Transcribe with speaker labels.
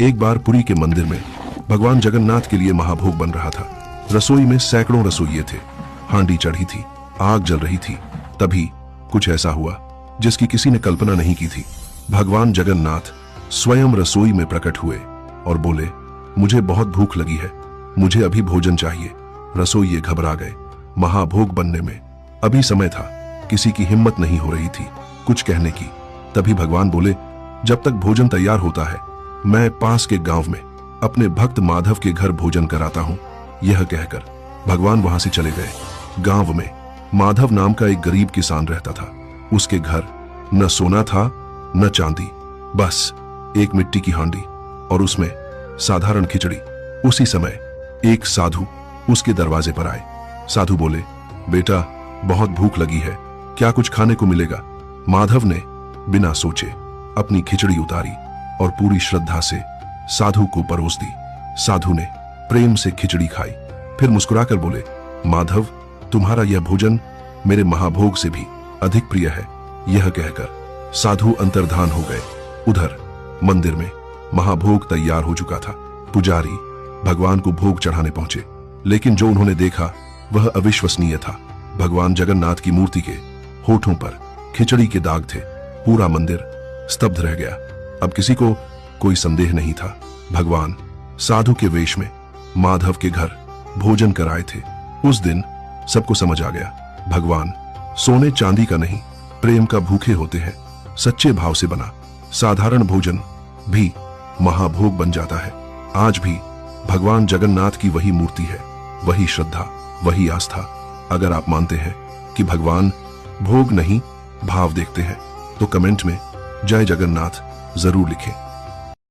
Speaker 1: एक बार पुरी के मंदिर में भगवान जगन्नाथ के लिए महाभोग बन रहा था। रसोई में सैकड़ों रसोइये थे, हांडी चढ़ी थी, आग जल रही थी। तभी कुछ ऐसा हुआ जिसकी किसी ने कल्पना नहीं की थी। भगवान जगन्नाथ स्वयं रसोई में प्रकट हुए और बोले, मुझे बहुत भूख लगी है, मुझे अभी भोजन चाहिए। रसोइये घबरा गए। महाभोग बनने में अभी समय था, किसी की हिम्मत नहीं हो रही थी कुछ कहने की। तभी भगवान बोले, जब तक भोजन तैयार होता है मैं पास के गांव में अपने भक्त माधव के घर भोजन कराता हूं। यह कहकर भगवान वहां से चले गए। गांव में माधव नाम का एक गरीब किसान रहता था। उसके घर न सोना था न चांदी, बस एक मिट्टी की हांडी और उसमें साधारण खिचड़ी। उसी समय एक साधु उसके दरवाजे पर आए। साधु बोले, बेटा बहुत भूख लगी है, क्या कुछ खाने को मिलेगा? माधव ने बिना सोचे अपनी खिचड़ी उतारी और पूरी श्रद्धा से साधु को परोस दी। साधु ने प्रेम से खिचड़ी खाई, फिर मुस्कुराकर बोले, माधव तुम्हारा यह भोजन मेरे महाभोग से भी अधिक प्रिय है। यह कहकर साधु अंतर्धान हो गए। उधर मंदिर में महाभोग तैयार हो चुका था। पुजारी भगवान को भोग चढ़ाने पहुंचे, लेकिन जो उन्होंने देखा वह अविश्वसनीय था। भगवान जगन्नाथ की मूर्ति के होठों पर खिचड़ी के दाग थे। पूरा मंदिर स्तब्ध रह गया। अब किसी को कोई संदेह नहीं था, भगवान साधु के वेश में माधव के घर भोजन कराए थे। उस दिन सबको समझ आ गया, भगवान सोने चांदी का नहीं प्रेम का भूखे होते हैं। सच्चे भाव से बना साधारण भोजन भी महाभोग बन जाता है। आज भी भगवान जगन्नाथ की वही मूर्ति है, वही श्रद्धा, वही आस्था। अगर आप मानते हैं कि भगवान भोग नहीं भाव देखते हैं तो कमेंट में जय जगन्नाथ जरूर लिखें।